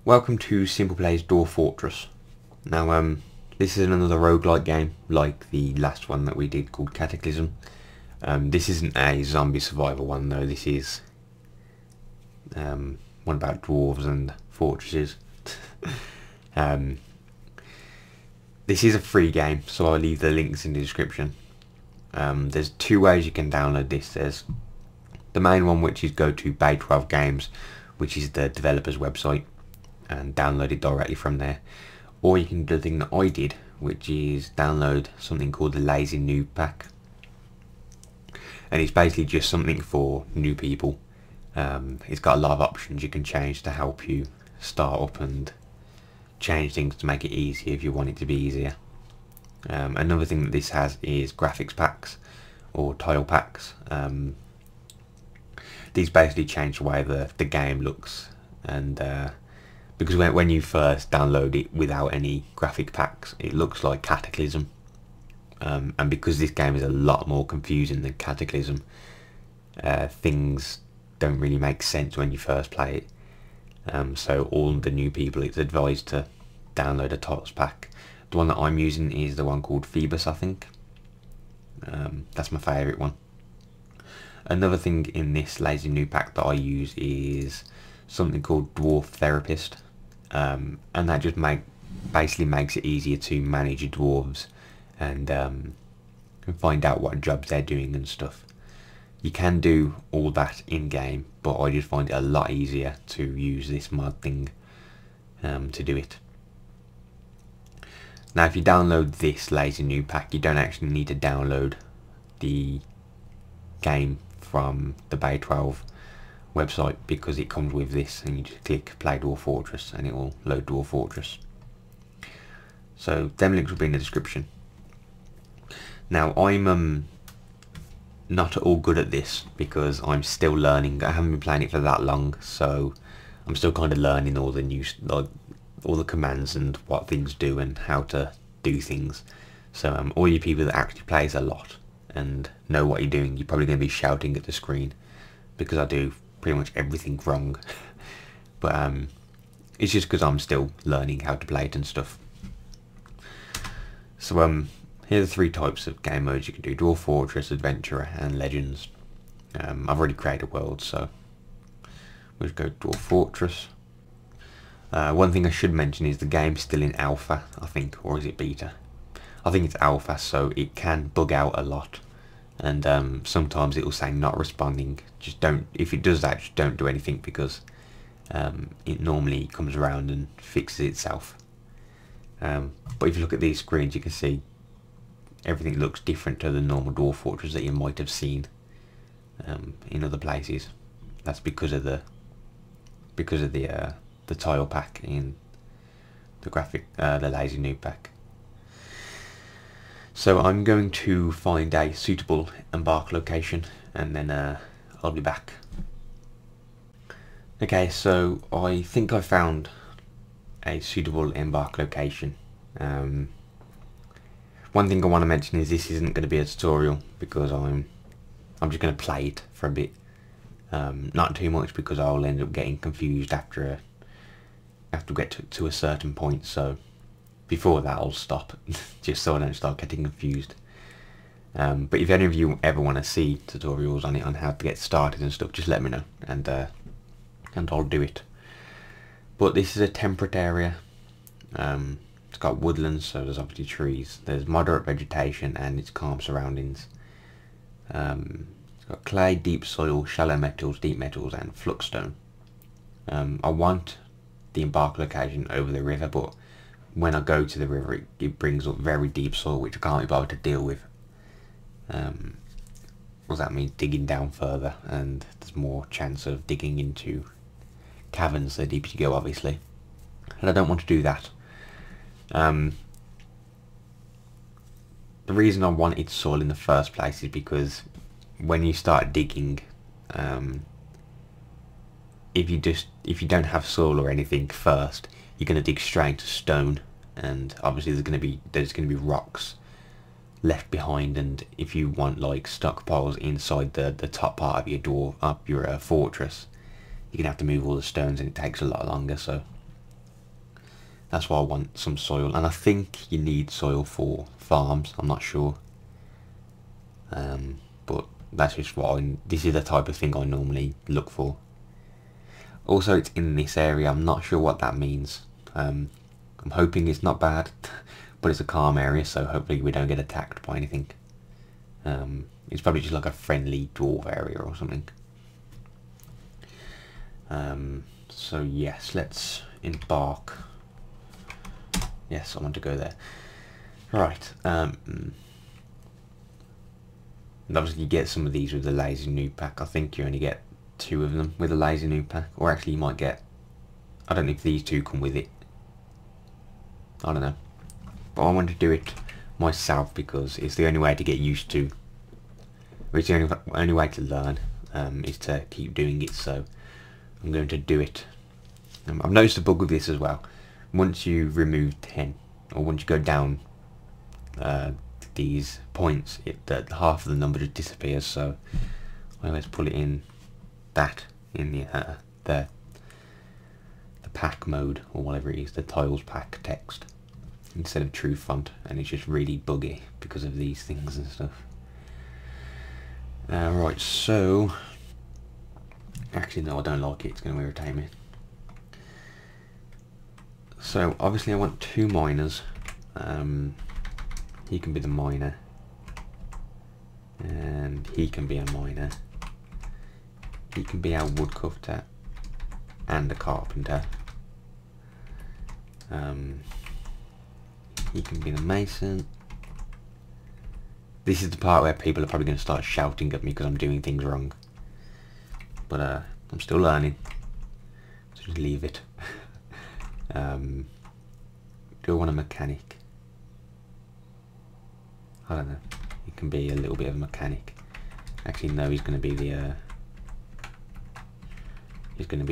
Welcome to SimpleGamerz Dwarf Fortress. Now, this is another roguelike game like the last one that we did called Cataclysm. This isn't a zombie survival one though, this is one about dwarves and fortresses. This is a free game, so I'll leave the links in the description. There's two ways you can download this. There's the main one, which is go to Dwarf Games, which is the developer's website, and download it directly from there. Or you can do the thing that I did, which is download something called the Lazy Noob Pack. And it's basically just something for new people. It's got a lot of options you can change to help you start up and change things to make it easier if you want it to be easier. Another thing that this has is graphics packs or tile packs. These basically change the way the game looks, and because when you first download it without any graphic packs, it looks like Cataclysm, and because this game is a lot more confusing than Cataclysm, things don't really make sense when you first play it. So all the new people, it's advised to download a tiles pack. The one that I'm using is the one called Phoebus, I think. That's my favourite one. Another thing in this Lazy Noob Pack that I use is something called Dwarf Therapist, and that just basically makes it easier to manage your dwarves and find out what jobs they're doing and stuff. You can do all that in game, but I just find it a lot easier to use this mod thing to do it. Now, if you download this Lazy Noob Pack, you don't actually need to download the game from the Bay12 website, because it comes with this, and you just click Play Dwarf Fortress and it will load Dwarf Fortress. So them links will be in the description. Now, I'm not at all good at this because I'm still learning. I haven't been playing it for that long, so I'm still kind of learning all the new, like, all the commands and what things do and how to do things. So all you people that actually plays a lot and know what you're doing, you're probably going to be shouting at the screen because I do pretty much everything wrong. But it's just because I'm still learning how to play it and stuff. So here are the three types of game modes you can do: Dwarf Fortress, Adventurer and Legends. I've already created a world, so we'll just go Dwarf Fortress. One thing I should mention is the game's still in alpha, I think, or is it beta? I think it's alpha, so it can bug out a lot, and sometimes it will say not responding. Just don't, if it does that, just don't do anything, because it normally comes around and fixes itself. But if you look at these screens, you can see everything looks different to the normal Dwarf Fortress that you might have seen in other places. That's because of the tile pack in the Lazy Noob Pack. So I'm going to find a suitable embark location, and then I'll be back. Okay, so I think I found a suitable embark location. One thing I want to mention is this isn't going to be a tutorial, because I'm just going to play it for a bit. Not too much, because I'll end up getting confused after we get to a certain point. So before that I'll stop, just so I don't start getting confused. But if any of you ever want to see tutorials on how to get started and stuff, just let me know, and I'll do it. But this is a temperate area. It's got woodlands, so there's obviously trees. There's moderate vegetation and it's calm surroundings. It's got clay, deep soil, shallow metals, deep metals and fluxstone. I want the embark location over the river, but when I go to the river it brings up very deep soil, which I can't be bothered to deal with. What that means, digging down further, and there's more chance of digging into caverns the deeper you go, obviously, and I don't want to do that. The reason I wanted soil in the first place is because when you start digging, if you don't have soil or anything first, you're going to dig straight into stone, and obviously there's going to be rocks left behind, and if you want like stockpiles inside the top part of your fortress, you're going to have to move all the stones, and it takes a lot longer. So That's why I want some soil, and I think you need soil for farms. I'm not sure, but that's just what this is the type of thing I normally look for. Also, it's in this area. I'm not sure what that means. I'm hoping it's not bad, but it's a calm area, so hopefully we don't get attacked by anything. It's probably just like a friendly dwarf area or something. So yes, let's embark. Yes, I want to go there. Right. Obviously you get some of these with the lazy noob pack. I think you only get 2 of them with a lazy noob pack, or actually you might get, I don't know if these 2 come with it. I don't know. But I want to do it myself because it's the only way to get used to, or it's the only way to learn, is to keep doing it, so I'm going to do it. I've noticed a bug with this as well. Once you remove 10, or once you go down these points, half of the number just disappears, so I always put it in the pack mode, or whatever it is, the tiles pack text, instead of true font, and it's just really buggy because of these things and stuff. Right, so actually no, I don't like it, it's going to irritate me. So obviously I want 2 miners. He can be the miner, and he can be a miner. He can be our woodcutter and a carpenter. He can be the mason. This is the part where people are probably going to start shouting at me because I'm doing things wrong. But I'm still learning, so just leave it. Do I want a mechanic? I don't know. He can be a little bit of a mechanic. Actually, no. He's going to be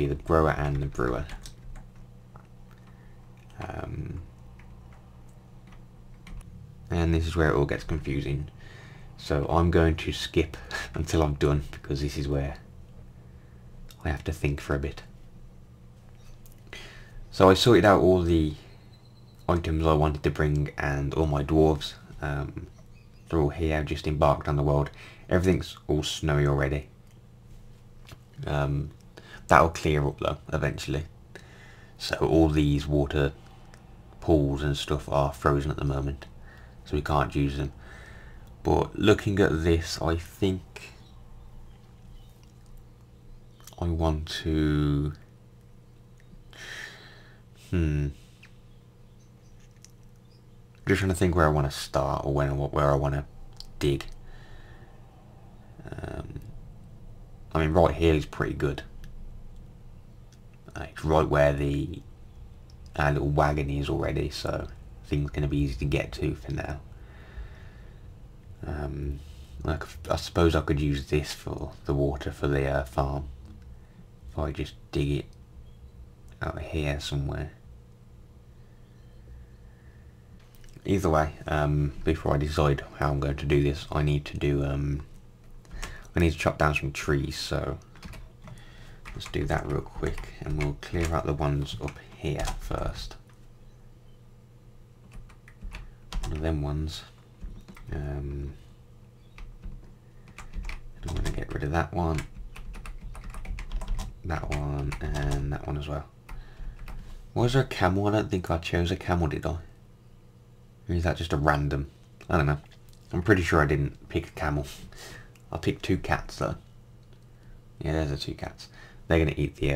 the grower and the brewer. And this is where it all gets confusing. So I'm going to skip until I'm done because this is where I have to think for a bit. So I sorted out all the items I wanted to bring and all my dwarves. They're all here. I've just embarked on the world. Everything's all snowy already. That'll clear up though eventually. So all these water pools and stuff are frozen at the moment, so we can't use them. But looking at this, I think I want to just trying to think where I want to start, or where I want to dig. I mean, right here is pretty good. It's right where the little wagon is already, so things going to be easy to get to for now. I suppose I could use this for the water for the farm if I just dig it out here somewhere. Either way, before I decide how I'm going to do this, I need to chop down some trees, so let's do that real quick, and we'll clear out the ones up here first. One of them ones. I'm going to get rid of that one, and that one as well. Was there a camel? I don't think I chose a camel, did I? Or is that just a random? I don't know. I'm pretty sure I didn't pick a camel. I picked 2 cats though. Yeah, there's the 2 cats. They're going to eat the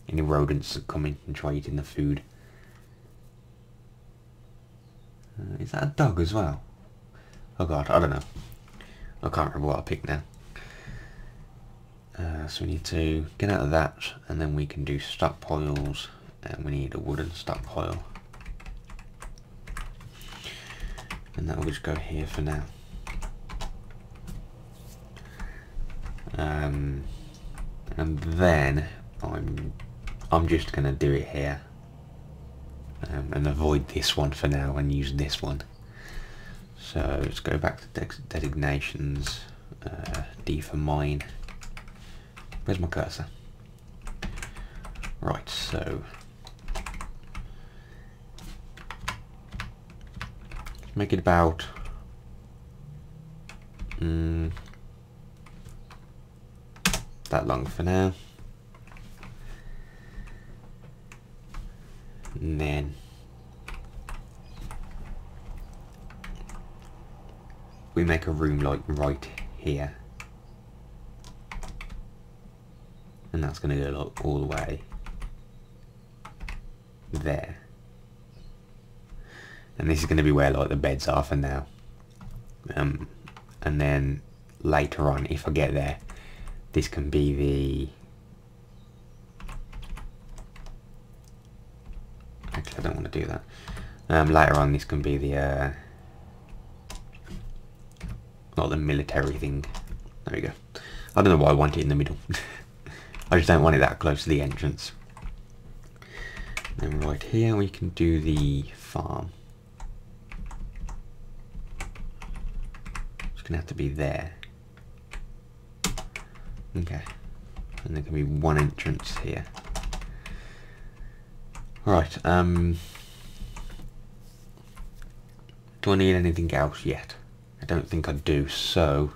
any rodents that come in and try eating the food. Is that a dog as well? Oh god, I don't know. I can't remember what I picked now. So we need to get out of that, and then we can do stockpiles, and we need a wooden stockpile. And that will just go here for now. And then I'm just gonna do it here, and avoid this one for now and use this one. So let's go back to designations, D for mine. Where's my cursor? Right, so make it about that long for now. And then we make a room like right here, and that's going to go like all the way there, and this is going to be where like the beds are for now, and then later on, if I get there, this can be the, actually I don't want to do that, later on this can be the not the military thing. There we go. I don't know why I want it in the middle. I just don't want it that close to the entrance. Then right here we can do the farm. It's gonna have to be there. Okay. And there can be one entrance here. Right, do I need anything else yet? I don't think I do, so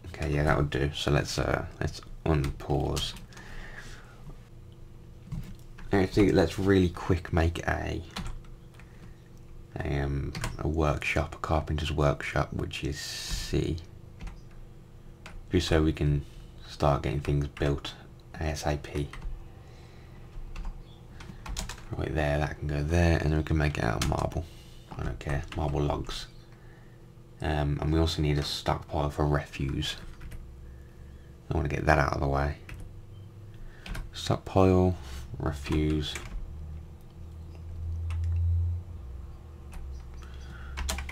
okay, yeah, that would do. So let's unpause. Actually, let's really quick make a workshop, a carpenter's workshop, which is C, just so we can start getting things built ASAP. Right there, that can go there, and then we can make it out of marble. I don't care, marble logs. And we also need a stockpile for refuse. I want to get that out of the way. Stockpile, refuse.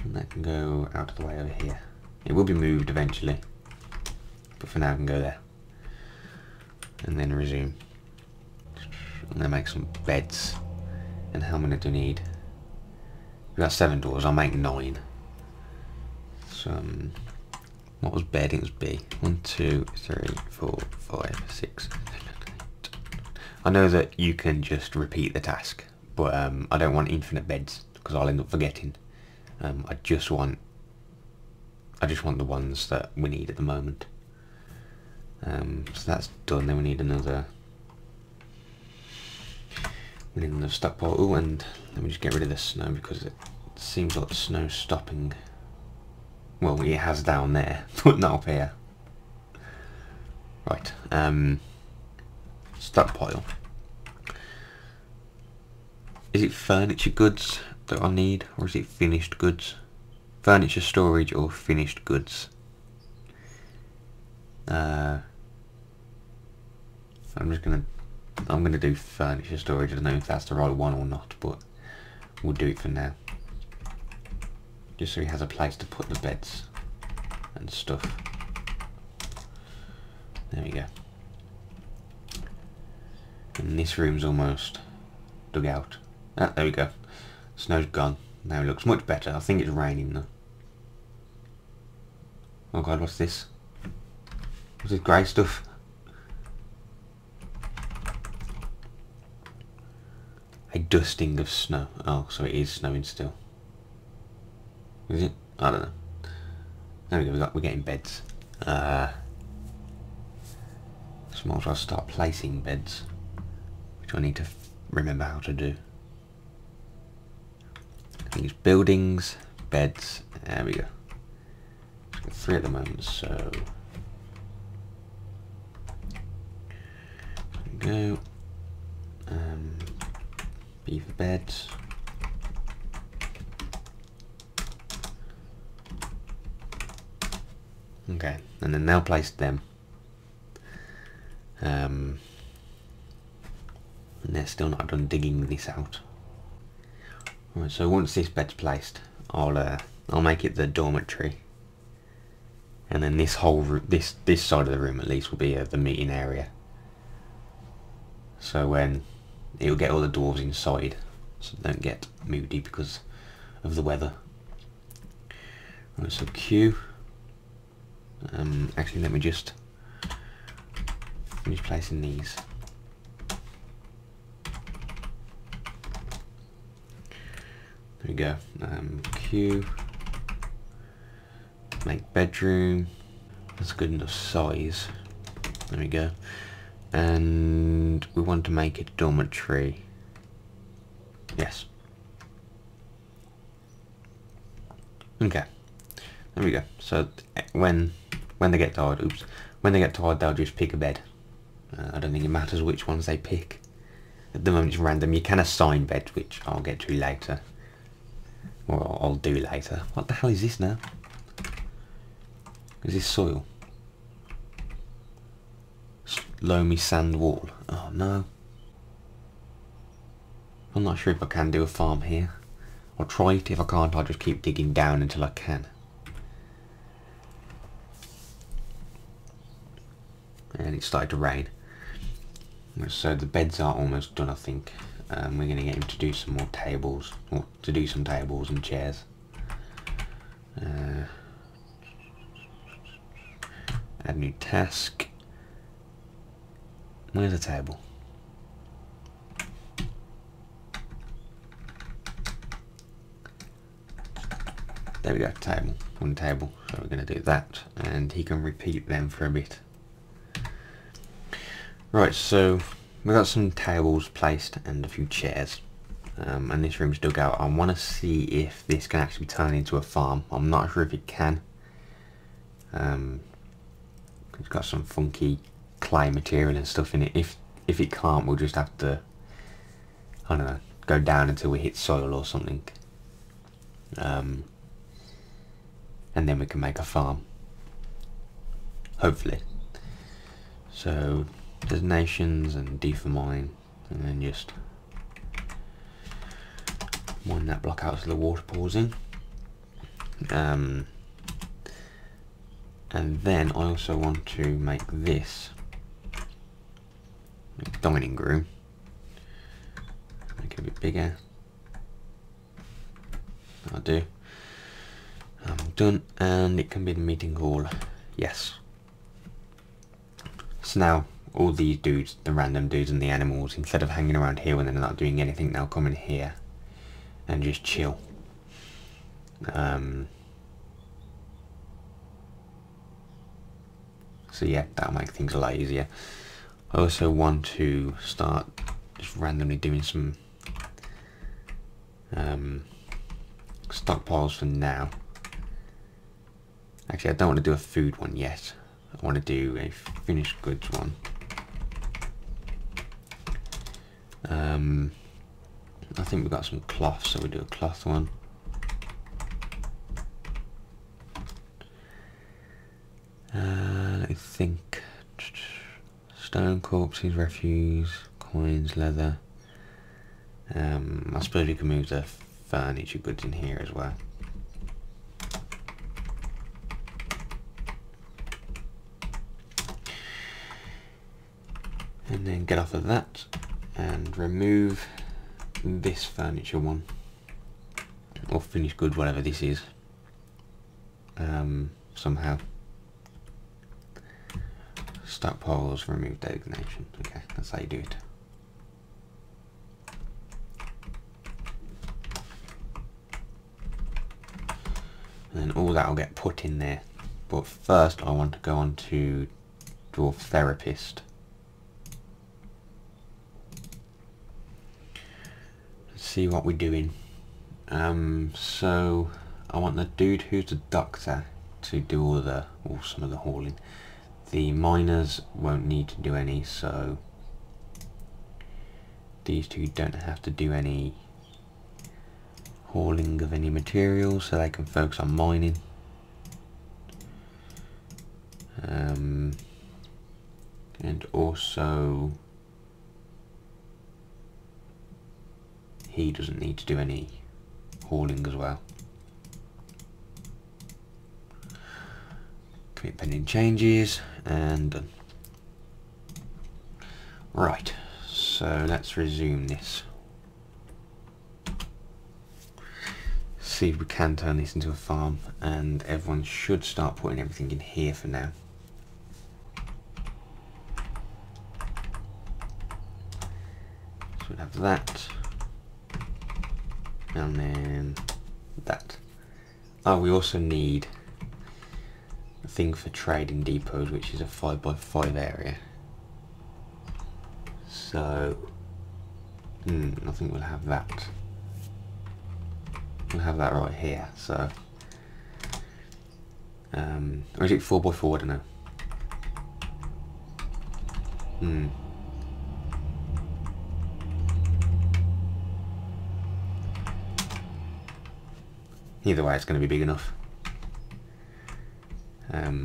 And that can go out of the way over here. It will be moved eventually, but for now it can go there. And then resume. I'm going to make some beds. And how many do I need? We've got 7 doors, I'll make 9. So, what was bed? It was B. 1, 2, 3, 4, 5, 6, 7, 8. I know that you can just repeat the task, but I don't want infinite beds because I'll end up forgetting. I just want the ones that we need at the moment. So that's done. Then we need another. We need another stockpile. Oh, and let me just get rid of the snow because it seems like the snow's stopping. Well, it has down there, but not up here. Right. Stockpile. Is it furniture goods that I need, or is it finished goods? Furniture storage or finished goods? I'm gonna do furniture storage. I don't know if that's the right one or not, but we'll do it for now. Just so he has a place to put the beds and stuff. There we go. And this room's almost dug out. Ah, there we go. Snow's gone. Now it looks much better. I think it's raining though. Oh god, what's this? What's this grey stuff? A dusting of snow. Oh, so it is snowing still. Is it? I don't know. There we go, we're getting beds. So might as well start placing beds, which I need to remember how to do. I think it's buildings, beds, there we go. I've got 3 at the moment, so there we go. B for beds. Okay, and then now place them. And they're still not done digging this out. Right, so once this bed's placed, I'll make it the dormitory, and then this whole this side of the room at least will be the meeting area. So when it'll get all the dwarves inside, so they don't get moody because of the weather. Right, so Q. Actually, let me just finish placing these. There we go. Q. Make bedroom. That's good enough size. There we go. And we want to make it a dormitory. Yes. Okay. There we go. So when they get tired, when they get tired, they'll just pick a bed. I don't think it matters which ones they pick. At the moment it's random. You can assign beds, which I'll get to later. Or I'll do later. What the hell is this now? Is this soil? Loamy sand wall. Oh no. I'm not sure if I can do a farm here. I'll try it. If I can't, I'll just keep digging down until I can. And it started to rain. So the beds are almost done, I think. We're going to get him to do some more tables, or to do some tables and chairs. Add new task. Where's the table? There we go, table. One table. So we're going to do that, and he can repeat them for a bit. Right, so we've got some tables placed and a few chairs. And this room's dug out. I want to see if this can actually turn into a farm. I'm not sure if it can. It's got some funky clay material and stuff in it. If it can't, we'll just have to, I don't know, go down until we hit soil or something. And then we can make a farm. Hopefully. So designations and deformine, and then just mine that block out so the water pours in. And then I also want to make this dining room. Make it a bit bigger. I'll do. I'm done, and it can be the meeting hall. Yes. So now all these dudes, the random dudes and the animals, instead of hanging around here when they're not doing anything, they'll come in here and just chill. So yeah, that'll make things a lot easier. I also want to start just randomly doing some stockpiles for now. Actually, I don't want to do a food one yet. I want to do a finished goods one. I think we've got some cloth, so we'll do a cloth one. I think stone, corpses, refuse, coins, leather. I suppose we can move the furniture goods in here as well. And then get off of that and remove this furniture one, or finished good, whatever this is, somehow. Stockpiles, remove designation. Okay, that's how you do it. And then all that will get put in there. But first I want to go on to Dwarf Therapist. Let's see what we're doing. So I want the dude who's the doctor to do some of the hauling. The miners won't need to do any, so these two don't have to do any hauling of any materials, so they can focus on mining. And also he doesn't need to do any hauling as well. Commit pending changes, and done. Right, so let's resume this. See if we can turn this into a farm, and everyone should start putting everything in here for now. So we'll have that. and then that. Oh, we also need a thing for trading depots, which is a 5x5 area. So, I think we'll have that. We'll have that right here. So, or is it 4x4? I don't know. Either way, it's going to be big enough.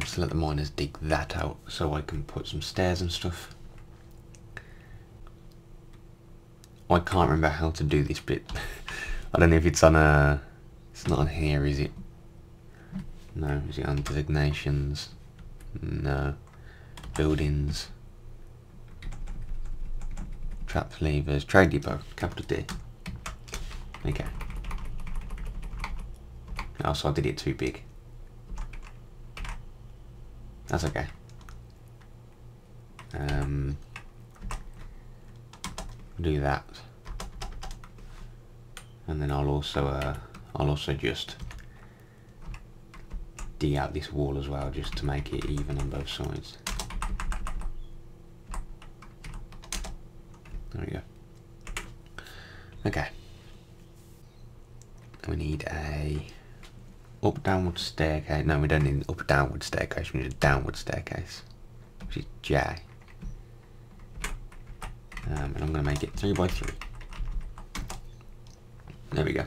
So let the miners dig that out so I can put some stairs and stuff. I can't remember how to do this bit. I don't know if it's on a... It's not on here, is it? No. Is it on designations? No. Buildings. Trap levers. Trade depot. Capital D. Okay. Oh, so I did it too big. That's okay. Do that, and then I'll also just dig out this wall as well, just to make it even on both sides. There we go. Okay. We need a up-downward staircase. No, we don't need an up-downward staircase. We need a downward staircase, which is J. And I'm going to make it 3x3. There we go.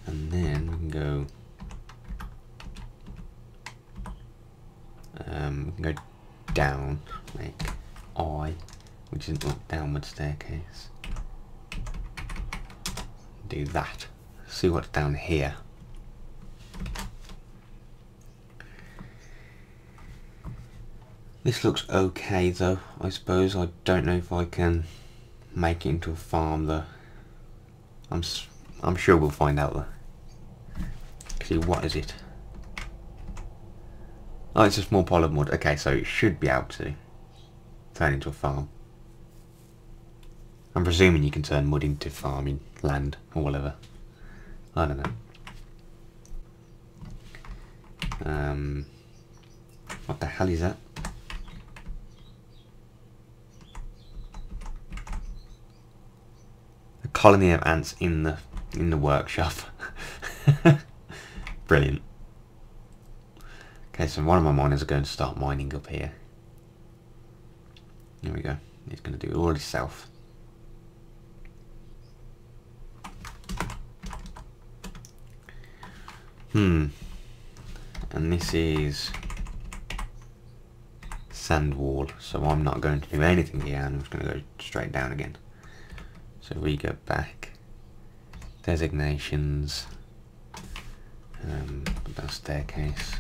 And then we can go. We can go down, make I, which is an up-downward staircase. Do that. See what's down here. This looks okay though, I suppose. I don't know if I can make it into a farm though. I'm sure we'll find out though. See, what is it? Oh, it's a small pile of mud. Okay, so it should be able to turn into a farm. I'm presuming you can turn mud into farming land or whatever. I don't know. What the hell is that? A colony of ants in the workshop. Brilliant. Okay, so one of my miners are going to start mining up here. Here we go. He's going to do it all himself. And this is sand wall, so I'm not going to do anything here, and I'm just going to go straight down again. So we go back, designations, put down staircase.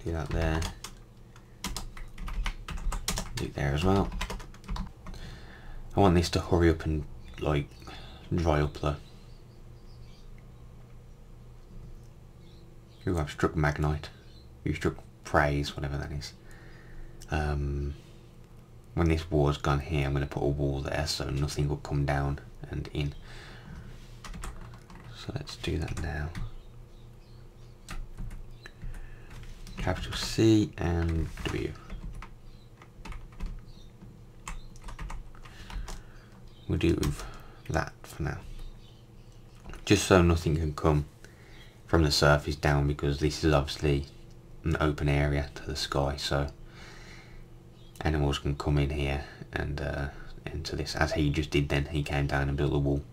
Do that there. Do it there as well. I want this to hurry up and like dry up though. Ooh, I've struck Magnite. You struck Praise, whatever that is. When this wall's gone here, I'm going to put a wall there so nothing will come down and in. So let's do that now. Capital C and W. We'll do with that for now. Just so nothing can come from the surface down, because this is obviously an open area to the sky, so animals can come in here and into this, as he just did then. He came down and built a wall.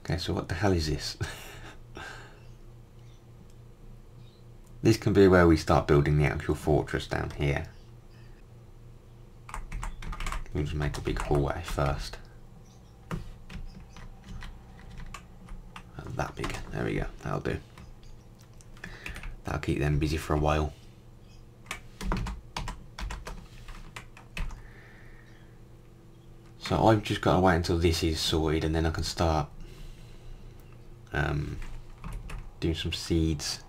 Okay, so what the hell is this? This can be where we start building the actual fortress down here. We'll just make a big hallway first. That big. There we go. That'll do. That'll keep them busy for a while. So I've just got to wait until this is sorted, and then I can start doing some seeds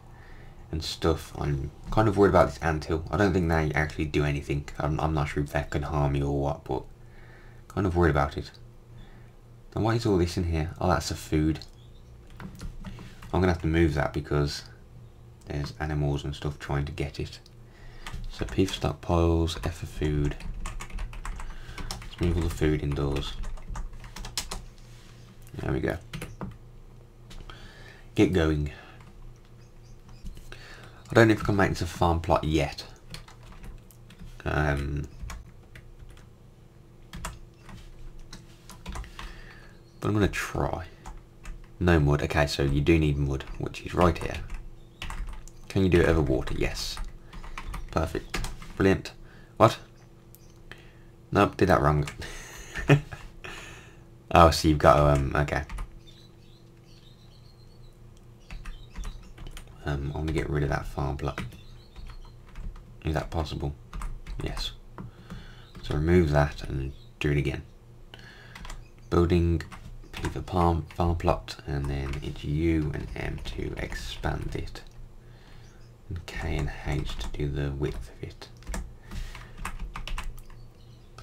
and stuff. I'm kind of worried about this anthill. I don't think they actually do anything. I'm not sure if they can harm you or what, but kind of worried about it. And why is all this in here? Oh, that's the food. I'm gonna have to move that because there's animals and stuff trying to get it. So P for stockpiles, F for food. Let's move all the food indoors. There we go. Get going. I don't know if I can make this a farm plot yet. But I'm going to try. No mud. Okay, so you do need mud, which is right here. Can you do it over water? Yes. Perfect. Brilliant. What? Nope, did that wrong. Oh, so you've got to, okay. I want to get rid of that farm plot. Is that possible? Yes. So remove that and do it again. Building P for farm plot, and then it's U and M to expand it, and K and H to do the width of it.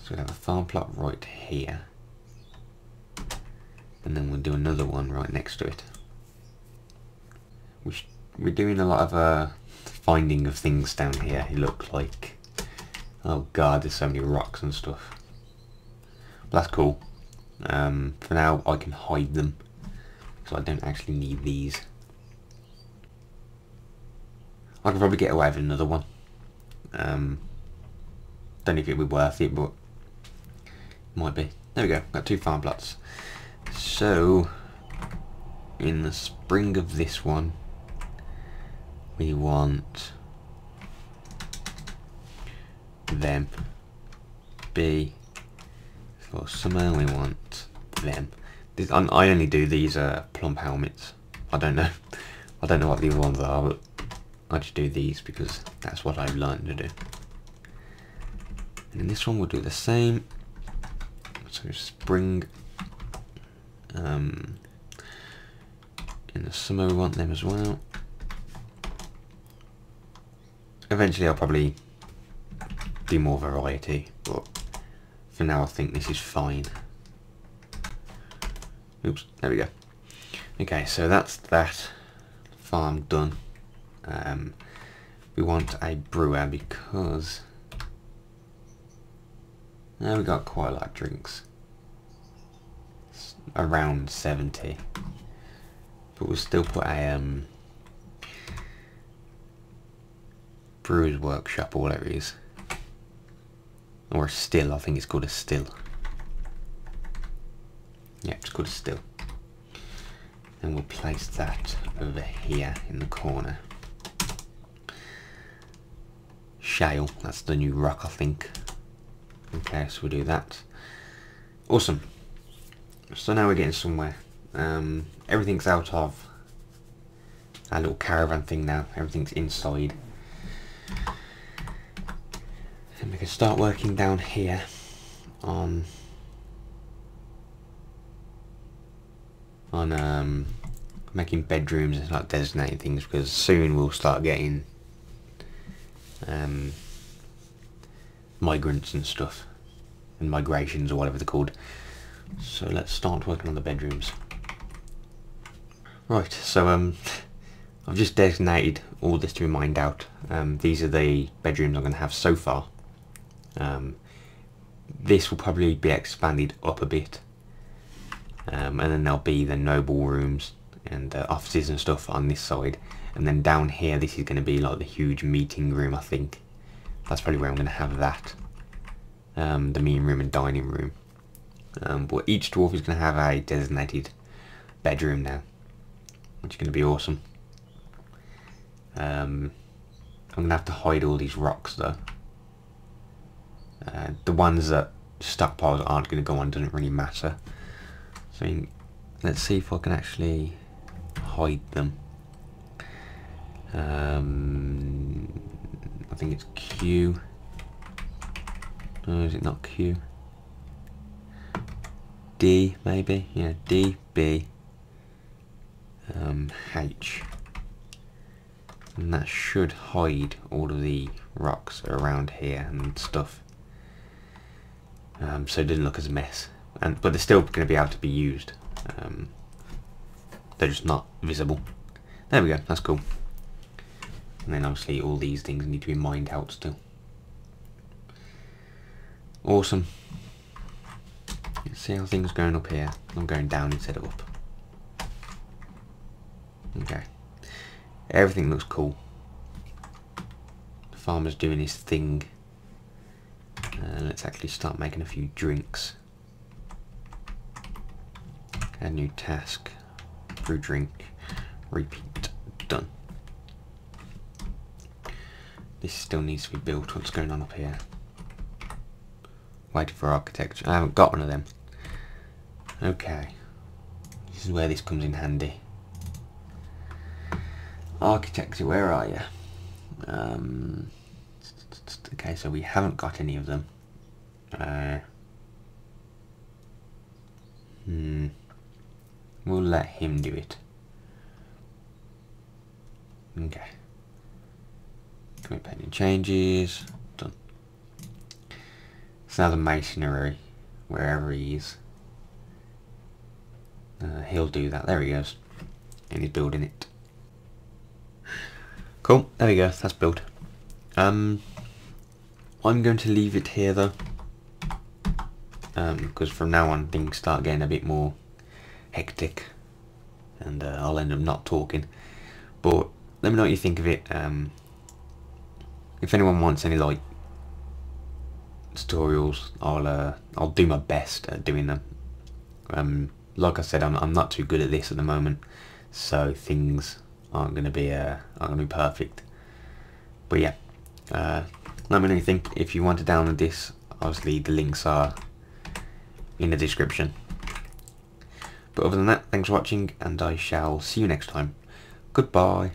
So we have a farm plot right here, and then we'll do another one right next to it. We're doing a lot of finding of things down here. It looks like, oh god, there's so many rocks and stuff. But that's cool. For now I can hide them, so I don't actually need these. I could probably get away with another one. Don't know if it would be worth it, but it might be. There we go, got 2 farm plots. So in the spring of this one we want them. B for summer we want them. This, I only do these plump helmets. I don't know what the other ones are, but I just do these because that's what I've learned to do. And in this one we'll do the same. So spring. In the summer we want them as well. Eventually I'll probably do more variety, but for now I think this is fine. Oops, there we go. Okay, so that's that farm done. We want a brewer because we got quite a lot of drinks. It's around 70. But we'll still put a brewer's workshop or whatever it is. Or a still, I think it's called a still. Yeah, it's called a still. And we'll place that over here in the corner. Shale, that's the new rock I think. Okay, so we'll do that. Awesome. So now we're getting somewhere. Everything's out of our little caravan thing now. Everything's inside. And we can start working down here on making bedrooms and like designating things, because soon we'll start getting migrants and stuff, and migrations or whatever they're called. So let's start working on the bedrooms. Right, so I've just designated all this to be mined out. These are the bedrooms I'm going to have so far. This will probably be expanded up a bit, and then there'll be the noble rooms and offices and stuff on this side, and then down here this is going to be like the huge meeting room. I think that's probably where I'm going to have that, the meeting room and dining room. But each dwarf is going to have a designated bedroom now, which is going to be awesome. I'm going to have to hide all these rocks though. The ones that stockpiles aren't going to go on doesn't really matter. So let's see if I can actually hide them. I think it's Q. No, is it not Q? D maybe? Yeah, D, B, H. and that should hide all of the rocks around here and stuff, so it doesn't look as a mess. But they're still going to be able to be used. They're just not visible. There we go, that's cool. And then obviously all these things need to be mined out still. Awesome. Let's see how things are going up here. I'm going down instead of up. Okay. Everything looks cool. The farmer's doing his thing. Let's actually start making a few drinks. Add new task. Brew drink. Repeat. Done. This still needs to be built. What's going on up here? Waiting for architecture. I haven't got one of them. Okay. This is where this comes in handy. Architecture, where are you? Okay, so we haven't got any of them. We'll let him do it. Okay. Commit pending changes. Done. It's now the masonry, wherever he is. He'll do that. There he goes. And he's building it. Cool. There we go. That's built. I'm going to leave it here though, because from now on things start getting a bit more hectic, and I'll end up not talking. But let me know what you think of it. If anyone wants any like tutorials, I'll do my best at doing them. Like I said, I'm not too good at this at the moment, so things aren't going to be perfect. But yeah, let me know what you think. If you want to download this, obviously the links are in the description. But other than that, thanks for watching, and I shall see you next time. Goodbye.